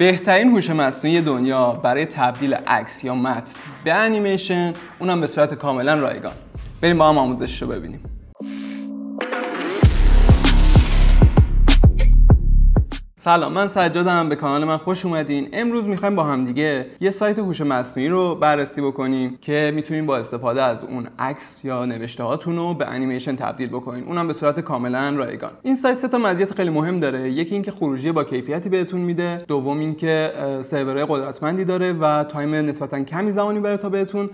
بهترین هوش مصنوعی دنیا برای تبدیل عکس یا متن به انیمیشن، اونم به صورت کاملا رایگان. بریم با هم آموزش رو ببینیم. سلام، من سجادم، به کانال من خوش اومدین. امروز میخوایم با هم دیگه یه سایت هوش مصنوعی رو بررسی بکنیم که میتونیم با استفاده از اون عکس یا نوشته هاتون رو به انیمیشن تبدیل بکنین، اونم به صورت کاملا رایگان. این سایت سه تا مزیت خیلی مهم داره. یکی اینکه خروجی با کیفیتی بهتون میده، دوم اینکه سرورهای قدرتمندی داره و تایم نسبتا کمی زمانی برای تا بهتون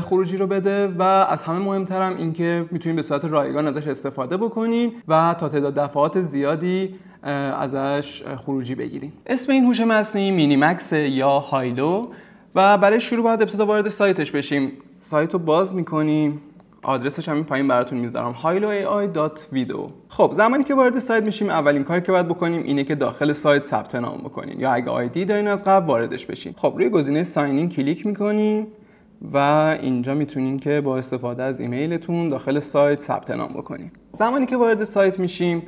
خروجی رو بده، و از همه مهمترم اینکه میتونین به صورت رایگان ازش استفاده بکنین و تا تعداد دفعات زیادی ازش خروجی بگیریم. اسم این هوش مصنوعی مینیمکس یا هایلو و برای شروع باید ابتدا وارد سایتش بشیم. سایت رو باز میکنیم، آدرسش هم این پایین براتون میذارم، hailoai.video. خب زمانی که وارد سایت میشیم اولین کاری که باید بکنیم اینه که داخل سایت ثبت نام بکنین، یا اگه آیدی دارین از قبل واردش بشین. خب روی گزینه ساین این کلیک میکنیم و اینجا میتونین که با استفاده از ایمیلتون داخل سایت ثبت نام بکنین. زمانی که وارد سایت میشیم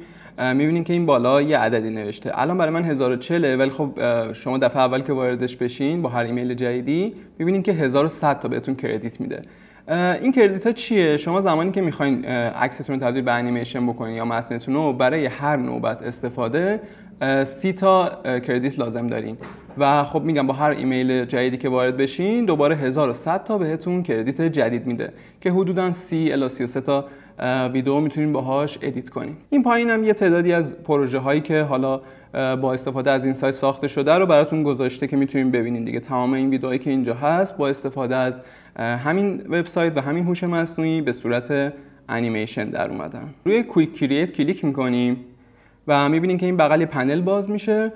میبینین که این بالا یه عددی نوشته. الان برای من 1040 ولی خب شما دفعه اول که واردش بشین با هر ایمیل جدیدی میبینین که 1100 تا بهتون کردیت میده. این کردیت ها چیه؟ شما زمانی که میخواین عکستون رو تبدیل به انیمیشن بکنین یا متنتون رو، برای هر نوبت استفاده 30 تا کردیت لازم دارین و خب میگم با هر ایمیل جدیدی که وارد بشین دوباره 1100 تا بهتون کردیت جدید میده که حدوداً 30 الی 33 تا ویدیو میتونین باهاش ادیت کنین. این پایین هم یه تعدادی از پروژه هایی که حالا با استفاده از این سایت ساخته شده رو براتون گذاشته که میتونین ببینین دیگه. تمام این ویدیوهایی که اینجا هست با استفاده از همین وبسایت و همین هوش مصنوعی به صورت انیمیشن در اومدن. روی کویک کرییت کلیک میکنیم و میبینین که این بغل پنل باز میشه.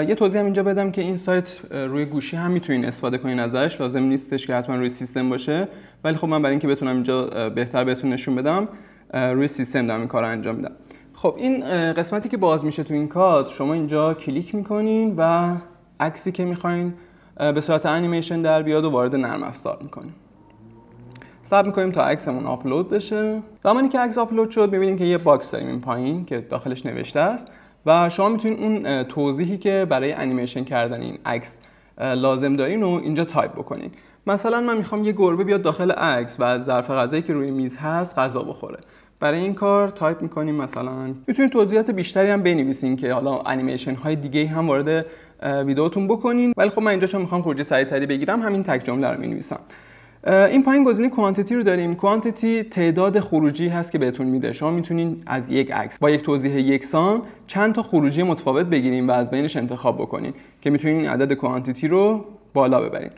یه توضیح هم اینجا بدم که این سایت روی گوشی هم میتونین استفاده کنین ازش، لازم نیستش که حتما روی سیستم باشه، ولی خب من برای اینکه بتونم اینجا بهتر بهتون نشون بدم روی سیستم دارم این کارو انجام میدم. خب این قسمتی که باز میشه تو این کادر، شما اینجا کلیک میکنین و عکسی که میخواین به صورت انیمیشن در بیاد و وارد نرم افزار میکنین. صبر میکنیم تا عکسمون آپلود بشه. زمانی که عکس آپلود شد میبینیم که یه باکس داریم این پایین که داخلش نوشته است و شما میتونید اون توضیحی که برای انیمیشن کردن این عکس لازم دارین رو اینجا تایپ بکنین. مثلا من میخوام یه گربه بیاد داخل عکس و از ظرف غذایی که روی میز هست غذا بخوره. برای این کار تایپ میکنیم، مثلا میتونید توضیحات بیشتری هم بنویسین که حالا انیمیشن های دیگه هم وارد ویدیوتون بکنین، ولی خب من اینجا چون میخوام خروجی سریعتری بگیرم همین تک جمله رو مینویسم. این پایین گزینه کوانتیتی رو داریم. کوانتیتی تعداد خروجی هست که بهتون میده. شما میتونین از یک عکس با یک توضیح یکسان چند تا خروجی متفاوت بگیریم و از بینش انتخاب بکنین که میتونین عدد کوانتیتی رو بالا ببرین.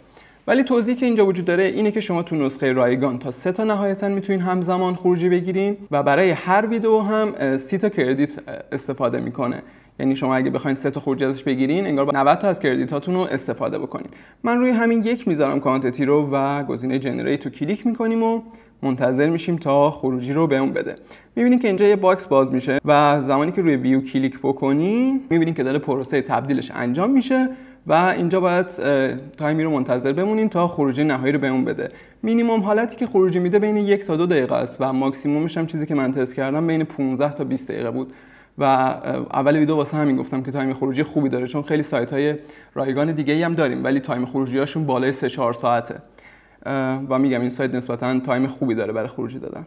ولی توضیحی که اینجا وجود داره اینه که شما تو نسخه رایگان تا 3 تا نهایتاً میتونین همزمان خروجی بگیرین و برای هر ویدیو هم 30 تا کردیت استفاده میکنه. یعنی شما اگه بخواید 3 تا خروجی ازش بگیرین انگار با 90 تا از کردیتاتون رو استفاده بکنین. من روی همین یک میذارم کوانتیتی رو و گزینه جنریت رو کلیک میکنیم و منتظر میشیم تا خروجی رو بهمون بده. میبینید که اینجا یه باکس باز میشه و زمانی که روی ویو کلیک بکنین میبینید که داره پروسه تبدیلش انجام میشه و اینجا باید تایمی رو منتظر بمونین تا خروجی نهایی رو بهمون بده. مینیمم حالتی که خروجی میده بین 1 تا 2 دقیقه است و ماکسیمومش هم چیزی که من تست کردم بین 15 تا 20 دقیقه بود و اول ویدیو واسه همین گفتم که تایم خروجی خوبی داره، چون خیلی سایت‌های رایگان دیگه‌ای هم داریم ولی تایم خروجی‌هاشون بالای 3-4 ساعته و میگم این سایت نسبتاً تایم خوبی داره برای خروجی دادن.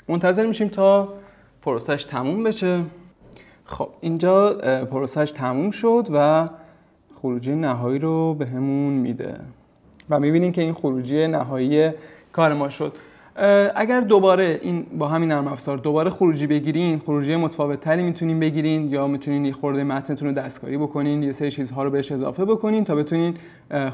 منتظر میشیم تا پروسش تموم بشه. خب اینجا پروسش تموم شد و خروجی نهایی رو بهمون میده و میبینین که این خروجی نهایی کار ما شد. اگر دوباره این با همین نرم افزار دوباره خروجی بگیرین، خروجی متفاوت تری میتونین بگیرین یا میتونین یه خورده متنتون رو دستکاری بکنین، یه سری چیزها رو بهش اضافه بکنین تا بتونین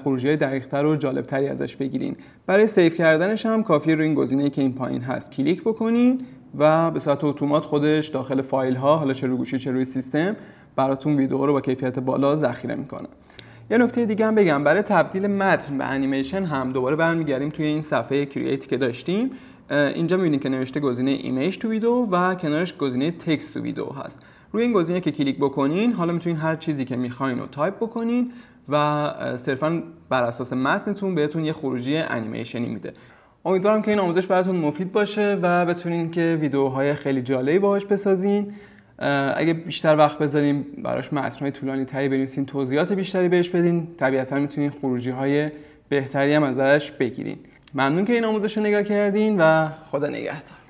خروجی دقیق‌تر و جالب‌تری ازش بگیرین. برای سیو کردنش هم کافیه روی این گزینه‌ای که این پایین هست کلیک بکنین و به صورت اتومات خودش داخل فایل ها، حالا چه روی گوشی چه روی سیستم، براتون ویدیو رو با کیفیت بالا ذخیره میکنه. یه نکته دیگه هم بگم، برای تبدیل متن به انیمیشن هم دوباره برمیگردیم توی این صفحه کرییت که داشتیم. اینجا می‌بینید که نوشته گزینه ایمیج تو ویدیو و کنارش گزینه تکست تو ویدیو هست. روی این گزینه که کلیک بکنین حالا میتونین هر چیزی که میخواین رو تایپ بکنین و صرفاً بر اساس متنتون بهتون یه خروجی انیمیشنی میده. امیدوارم که این آموزش براتون مفید باشه و بتونین که ویدیوهای خیلی جالبی باهاش بسازین. اگه بیشتر وقت بذاریم براش متن‌های طولانی تری بنویسین، توضیحات بیشتری بهش بدین، طبیعتاً میتونین خروجی‌های بهتری هم ازش بگیرین. ممنون که این آموزش رو نگاه کردین و خدا نگهدار.